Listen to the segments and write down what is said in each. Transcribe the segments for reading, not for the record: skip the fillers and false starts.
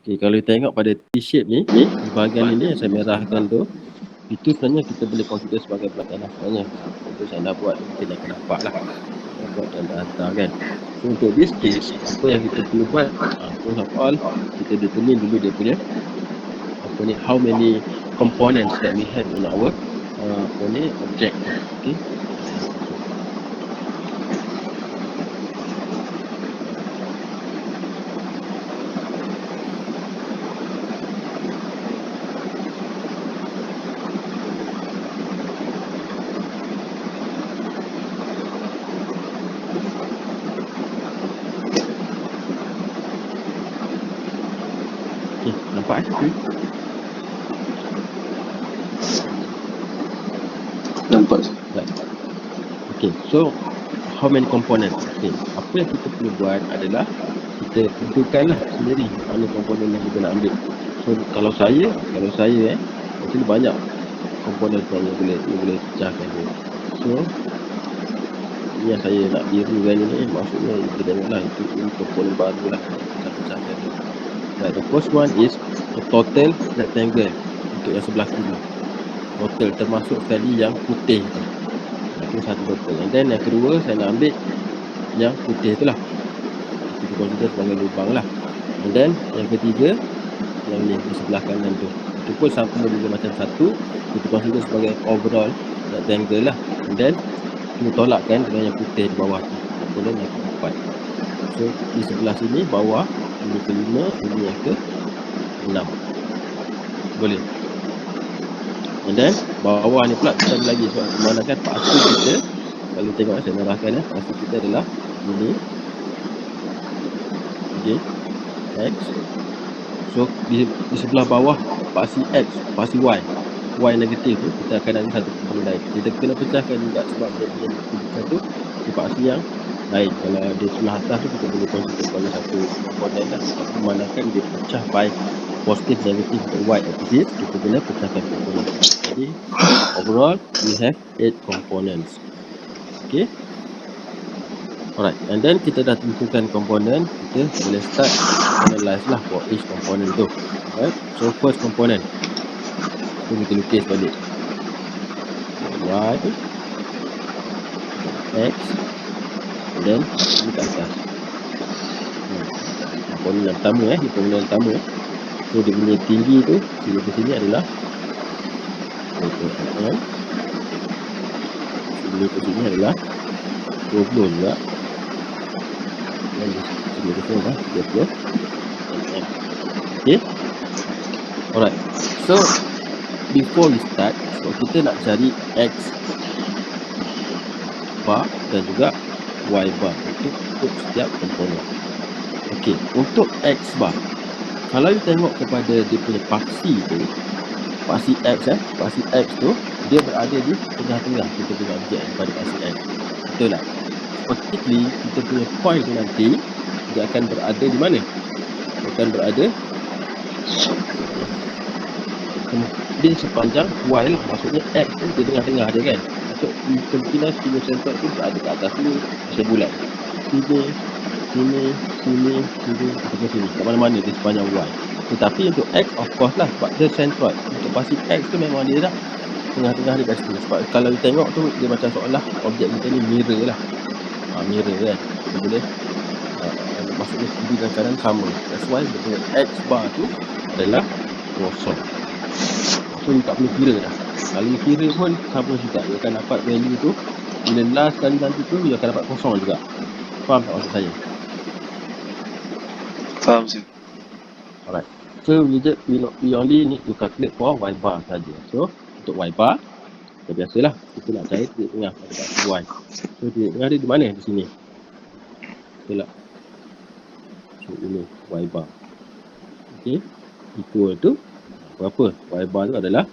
Okay, kalau kita tengok pada T-shape ni, di bahagian ini yang saya merahkan tu, itu sebenarnya kita boleh consider sebagai belakang sebenarnya. Itu saya dah buat, mungkin dah nampak lah. Dah buat dan dah hantar kan. So untuk this case, apa yang kita perlu buat, first of all, kita determine dulu dia punya how many components that we have in our object. Okay. Okay, nampak kan? Nampak. Right. Okay, so how many components? Okay, apa yang kita perlu buat adalah kita tentukanlah sendiri mana komponen yang kita nak ambil. So kalau saya actually banyak komponen yang boleh pecahkan tu. So ini yang saya nak birukan ini, maksudnya kita tengoklah itu komponen baru lah kita pecahkan tu. Right, the first one is the total rectangle untuk yang sebelah kiri. Total termasuk sekali yang putih tu. Itu satu total. And then yang kedua saya nak ambil yang putih tu lah. Kita consider sebagai lubang lah. And then yang ketiga yang ni di sebelah kanan tu. Itu pun sama juga macam satu. Kita consider sebagai overall rectangle lah. And then kita tolakkan dengan yang putih di bawah tu. Komponen yang keempat. So di sebelah sini bawah, ini kelima, ini yang ke-6. Boleh. And then bawah ni pula kita ada lagi sebab memandangkan pasu kita, kalau tengok saya merahkan pasu kita adalah ini. Okay, X. So di sebelah bawah paksi X, paksi Y negatif tu kita akan ada satu komponen lain. Kita kena pecahkan juga sebab dia punya satu di paksi yang lain. Kalau di sebelah atas tu kita boleh consider sebagai satu komponen lah. Memandangkan dia pecah by positif negatif untuk Y axis, kita kena pecahkan komponen. Jadi overall we have 8 components. Okay. Alright, and then kita dah tentukan komponen, kita boleh start analyze lah for each component tu. Alright, so first component, so kita lukis balik Y, X, and then ini kat atas. Komponen yang pertama ni komponen yang pertama. So dia punya tinggi tu sini ke sini adalah 20 mm. Sini ke sini adalah 20 juga. Dan sini ke sini adalah 30 mm. Okay. Alright. So before we start, so kita nak cari X bar dan juga Y bar untuk setiap komponen. Okay, untuk X bar, kalau you tengok kepada dia punya paksi tu, paksi X tu, dia berada di tengah-tengah kita punya objek pada paksi X. Betul tak? Specifically, kita punya point tu nanti, dia akan berada di mana? Dia akan berada dia sepanjang Y lah, maksudnya X tu di tengah-tengah dia kan. Maksud kemungkinan sini center tu berada ke atas ni, macam bulat. Sini, ke sini, kat mana-mana di sepanjang Y. Tetapi untuk X of course lah, sebab dia centroid. Untuk pasti X tu memang dia dah tengah-tengah dia kat situ. Sebab kalau you tengok tu, dia macam seolah objek kita ni mirror lah. Mirror kan. Kita boleh maksudnya kiri dan kanan sama. That's why the X bar tu adalah kosong. So you tak perlu kira dah. Kalau you kira pun sama juga. You akan dapat value tu. Bila last kali nanti tu, you akan dapat kosong juga. Faham tak maksud saya? Faham sih. Alright. So we only need to calculate for Y bar saja. So untuk Y bar, kita biasalah kita nak cari titik tengah pada paksi Y. So titik tengah dia di mana? Di sini. Betul tak? So ini Y bar. Okay. Equal to berapa? Y bar tu adalah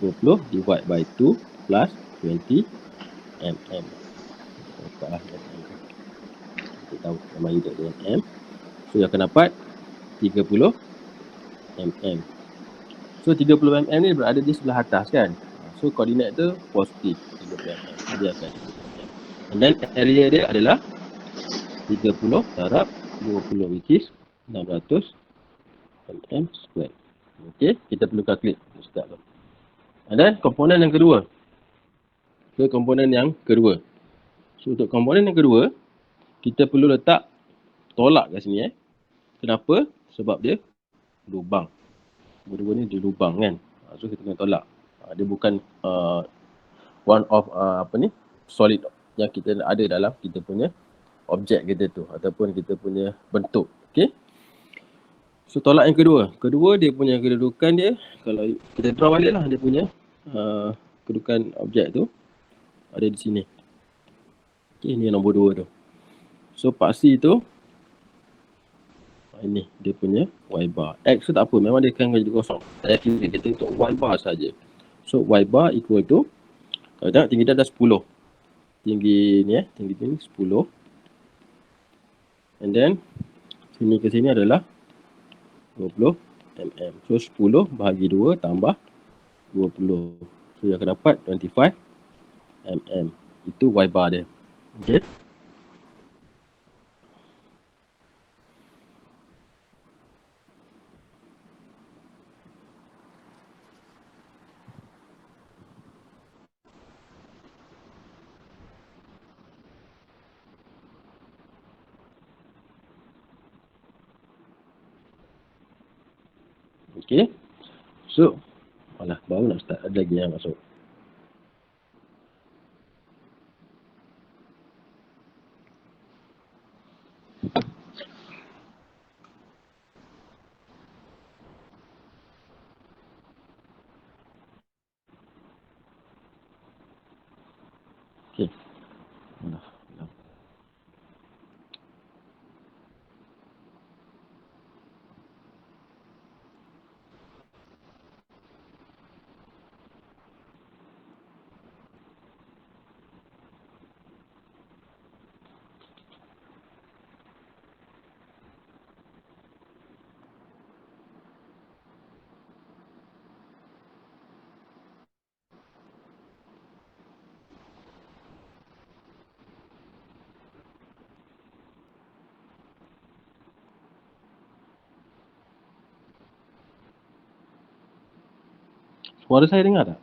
20 divide by 2 plus 20 mm. Nampaklah kita tahu nama unit dengan M. So yang akan dapat 30 mm. So 30 mm ni berada di sebelah atas kan. So koordinat tu positif 30 mm. Dia akan and then area dia adalah 30 darab 20 which is 600 mm squared. Okay, kita perlu calculate start tu. And then komponen yang kedua. So komponen yang kedua. So untuk komponen yang kedua, kita perlu letak tolak kat sini Kenapa? Sebab dia lubang. Dua-dua ni dia lubang kan. So kita kena tolak. Dia bukan one of solid yang kita ada dalam kita punya objek kita tu ataupun kita punya bentuk. Okay. So tolak yang kedua. Kedua dia punya kedudukan dia, kalau kita draw balik lah dia punya kedudukan objek tu ada di sini. Okay, ni nombor 2 tu. So paksi tu ini dia punya y bar. X tu tak apa, memang dia akan jadi kosong. Saya kira kita untuk y bar saja. So y bar equal to, kalau tengok tinggi dia dah 10. Tinggi ni tinggi ni 10. And then sini ke sini adalah 20 mm. So 10 bahagi 2 tambah 20. So yang akan dapat 25 mm. Itu y bar dia. Okay. Okay. So, baru nak start. Ada lagi yang masuk. Okay. Suara saya dengar tak?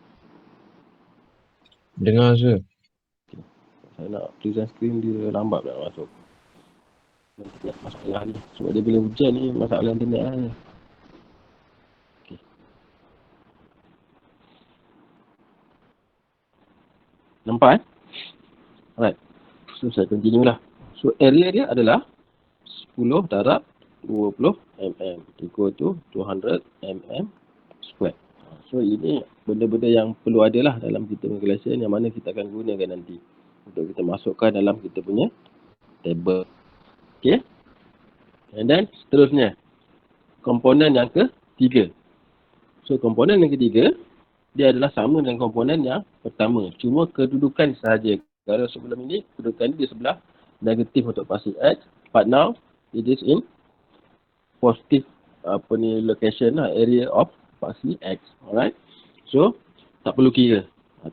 Dengar je. Okay. Saya nak present screen dia lambat nak masuk. Nanti nak masalah ni. Sebab dia bila hujan ni masalah internet lah ni. Okay. Nampak Alright. So saya continue lah. So area dia adalah 10 darab 20 mm equal to 200 mm square. So ini benda-benda yang perlu ada lah dalam kita punya lesson yang mana kita akan gunakan nanti untuk kita masukkan dalam kita punya table. Okay. And then seterusnya komponen yang ketiga. So komponen yang ketiga dia adalah sama dengan komponen yang pertama. Cuma kedudukan sahaja. Kalau sebelum ini kedudukan dia di sebelah negatif untuk paksi X. But now it is in positive location lah, area of paksi X. Alright. So tak perlu kira.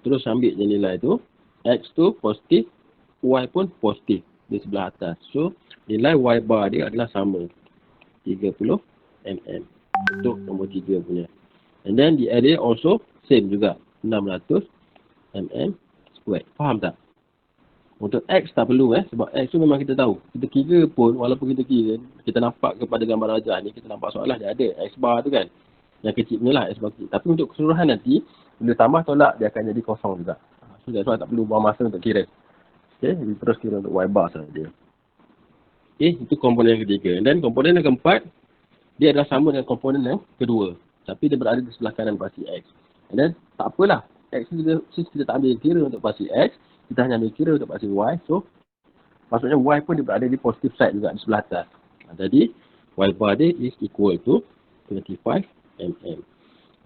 Terus ambil je nilai tu. X tu positif, Y pun positif di sebelah atas. So nilai Y bar dia adalah sama. 30 mm. Untuk nombor 3 punya. And then the area also same juga. 600 mm square. Faham tak? Untuk X tak perlu sebab X tu memang kita tahu. Kita kira pun, walaupun kita kira, kita nampak kepada gambar rajah ni, kita nampak soalan dia ada X bar tu kan. Yang kecil punya lah X bar kecil. Tapi untuk keseluruhan nanti, bila tambah tolak, dia akan jadi kosong juga. So that's why tak perlu buang masa untuk kira. Okay, kita terus kira untuk Y bar saja. Okay, itu komponen yang ketiga. Dan komponen yang keempat, dia adalah sama dengan komponen yang kedua. Tapi dia berada di sebelah kanan paksi X. And then, tak apalah. X juga, since kita tak ambil kira untuk paksi X, kita hanya ambil kira untuk paksi Y. So, maksudnya Y pun dia berada di positive side juga di sebelah atas. Jadi, Y bar dia is equal to 25 mm.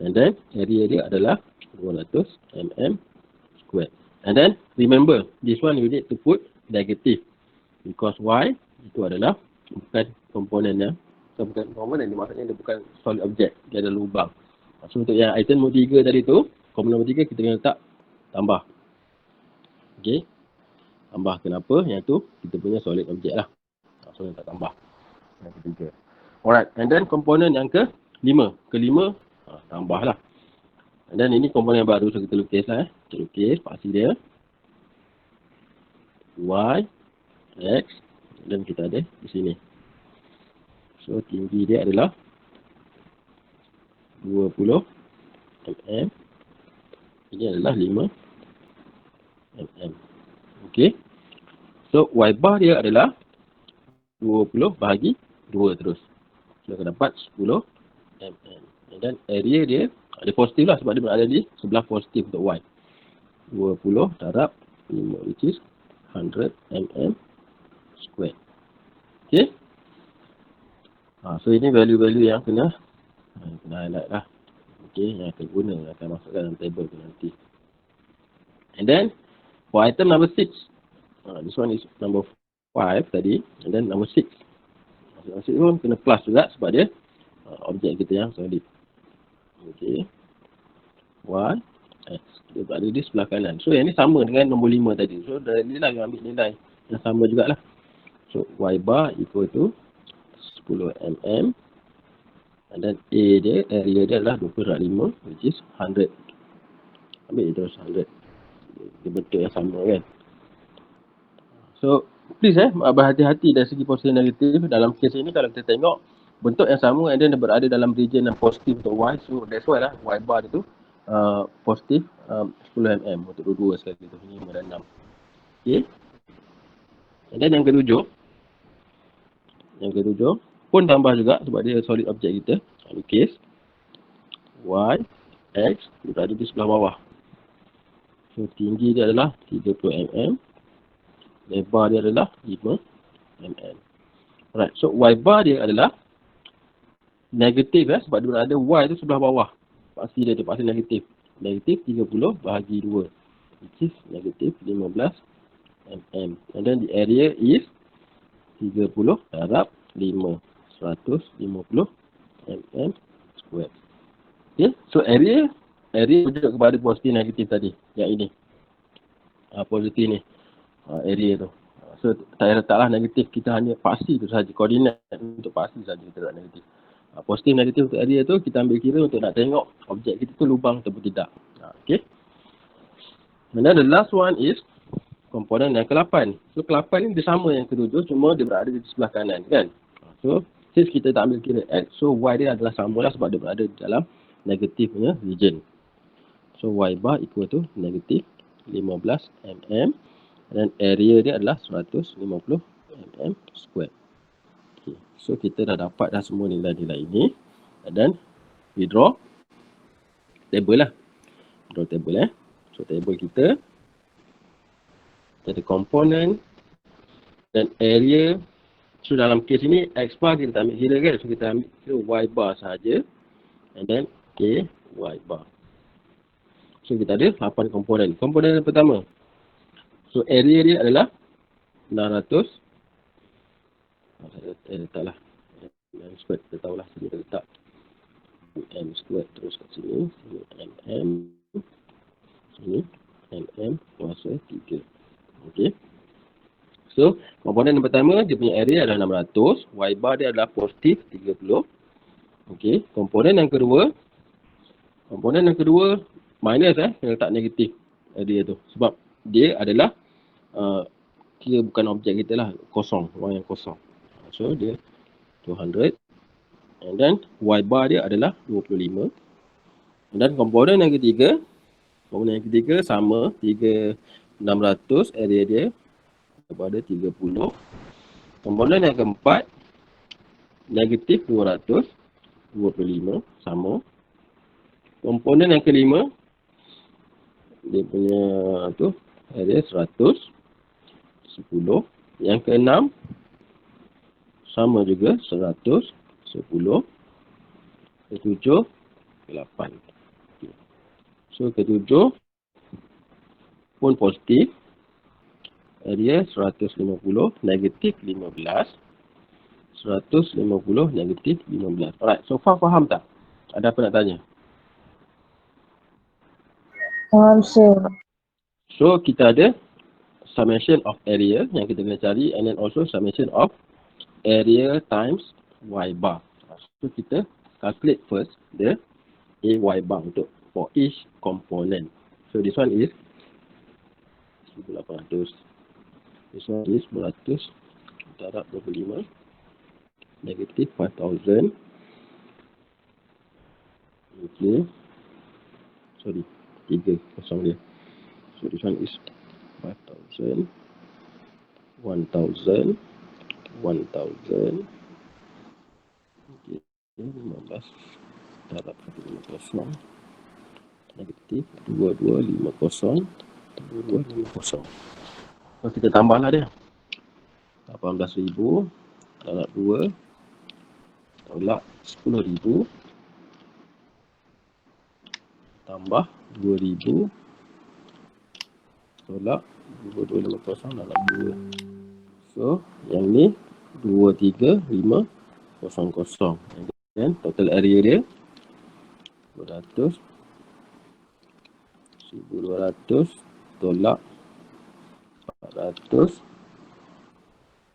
And then, area dia adalah 200 mm square. And then, remember, this one you need to put negative. Because Y itu adalah bukan komponen yang, bukan komponen, maksudnya dia bukan solid object. Dia ada lubang. So, untuk yang item nombor 3 tadi tu, komponen nombor 3 kita kena letak tambah. Okay. Tambah kenapa? Yang tu kita punya solid object lah. So, kita tambah. Yang ketiga. Alright. And then komponen yang 5. Ke 5, tambahlah. Dan ini komponen yang baru, so kita lukislah. Kita lukis paksi dia. Y, X, dan kita ada di sini. So tinggi dia adalah 20 mm. Ini adalah 5 mm. Okey. So Y bar dia adalah 20 bahagi 2 terus. So akan dapat 10 mm. Dan area dia ada positif lah sebab dia berada di sebelah positif untuk Y. 20 darab 5 which is 100 mm square. Okey. So ini value-value yang kena highlight lah. Okey, yang akan guna, yang akan masukkan dalam table tu nanti. And then for item number 6, this one is number 5 tadi, and then number 6. Number 6 pun kena plus juga sebab dia objek kita yang solid. Okey. Y, X. Dia berada di sebelah kanan. So yang ni sama dengan nombor 5 tadi. So dari nilai yang ambil nilai yang sama jugalah. So Y bar equal to 10 mm. And then A dia, area dia adalah 20/5 which is 100. Ambil terus 100. Dia bentuk yang sama kan. So please berhati-hati dari segi positif negatif. Dalam kes ini kalau kita tengok bentuk yang sama and then dia berada dalam region yang positif untuk Y. So that's why lah Y bar itu positif 10 mm untuk dua-dua sekali tu, 5 dan 6. Okay. And then yang ketujuh pun tambah juga sebab dia solid objek kita. Lukis Y, X berada di sebelah bawah. So tinggi dia adalah 30 mm. Lebar dia adalah 5 mm. Alright, so Y bar dia adalah negatif sebab dia berada Y tu sebelah bawah. Paksi dia tu paksi negatif. Negatif 30 bahagi 2 which is negatif 15 mm. And then the area is 30 darab 5, 150 mm square. Okay, so area rujuk kepada positif negatif tadi. Yang ini. Positif ni. Area tu. So tak payah letaklah negatif, kita hanya paksi tu saja. Koordinat untuk paksi saja kita letak negatif. Positif negatif untuk area tu kita ambil kira untuk nak tengok objek kita tu lubang ataupun tidak. Okay. And then the last one is komponen yang ke-8. So ke-8 ni dia sama yang ke-7 cuma dia berada di sebelah kanan kan. So since kita tak ambil kira X, so Y dia adalah sama lah sebab dia berada di dalam negatif punya region. So Y bar equal to negatif 15 mm dan area dia adalah 150 mm square. Okay. So kita dah dapat dah semua nilai-nilai ini dan we draw table lah. Draw table So table kita ada komponen dan area. So dalam kes ini X bar kita tak ambil kira kan. So kita ambil kira Y bar sahaja. And then K Y bar. So kita ada 8 komponen. Komponen yang pertama. So area dia adalah 600. Saya letaklah M square. Kita tahulah sini kita letak M square terus kat sini. Sini MM. Sini MM kuasa 3. Okay. So, komponen yang pertama, dia punya area adalah 600. Y bar dia adalah positif 30. Okey. Komponen yang kedua, minus kena letak negatif area tu. Sebab dia adalah kira bukan objek kita lah, kosong, ruang yang kosong. So, dia 200. And then, Y bar dia adalah 25. Dan komponen yang ketiga sama, 600 area dia kepada 30. Komponen yang keempat negatif 200 25 sama. Komponen yang kelima dia punya tu area 100 10. Yang keenam sama juga 100 10. Ketujuh 8. So ketujuh pun positif. Area 150 negatif 15. 150 negatif 15. Alright, so far faham tak? Ada apa nak tanya? Faham, sir. So kita ada summation of area yang kita kena cari and then also summation of area times Y bar. So kita calculate first the AY bar untuk for each component. So this one is 1800. This one is 900 darab 25 negative 5000. Okay. Sorry, 3 kosong dia. So this one is 5000, 1000, 1000. Okay, 15 darab 150 negatif 2250, 2250. So kita tambahlah dia. 18,000 darab 2 tolak 10,000 tambah 2,000 tolak 2250 dalam 2. So yang ni 23500. Dan total area dia 200 1200 tolak 400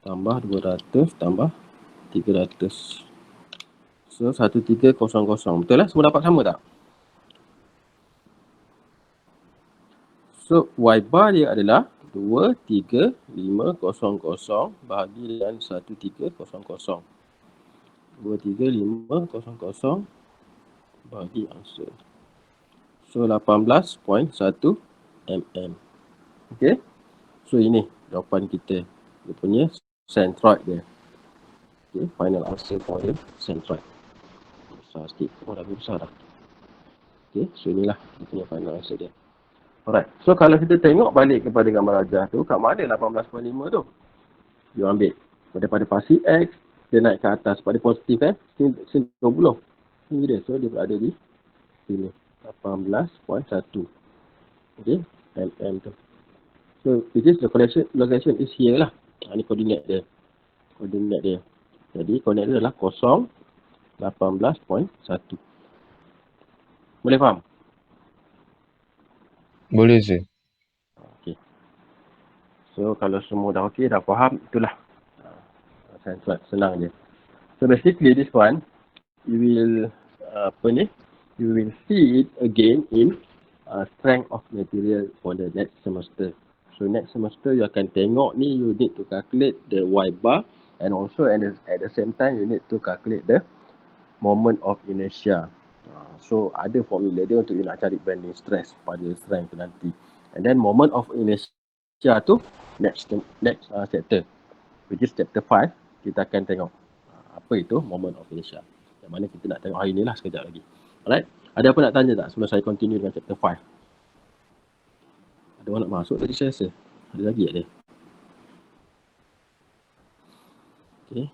tambah 200 tambah 300. So 1300. Betul lah? Semua dapat sama tak? So Y bar dia adalah 23500 bahagi dengan 1300. 23500 bahagi answer. So 18.1 mm. Okay. So ini jawapan kita. Dia punya centroid dia. Okay. Final answer for the centroid. Besar sikit. Oh dah besar dah. Okay. So inilah dia punya final answer dia. Alright. So kalau kita tengok balik kepada gambar rajah tu, kat mana 18.5 tu? You ambil daripada pasi X, dia naik ke atas pada positif sini 20. Ini dia. So dia berada di sini. 18.1. Okay. mm tu. So which is the location is here lah. Ini koordinat dia. Jadi koordinat dia adalah 0, 18.1. Boleh faham? Boleh sir. Okay. So kalau semua dah okey, dah faham, itulah senang je. So basically this one you will you will see it again in strength of material for the next semester. So next semester you akan tengok ni, you need to calculate the Y bar and also at the same time you need to calculate the moment of inertia. So ada formula dia untuk you nak cari bending stress pada strength tu nanti. And then moment of inertia tu next chapter, which is chapter 5, kita akan tengok apa itu moment of inertia. Yang mana kita nak tengok hari ni lah sekejap lagi. Alright, ada apa nak tanya tak sebelum saya continue dengan chapter 5? Ada orang nak masuk tadi saya rasa? Ada lagi tak dia? Okay.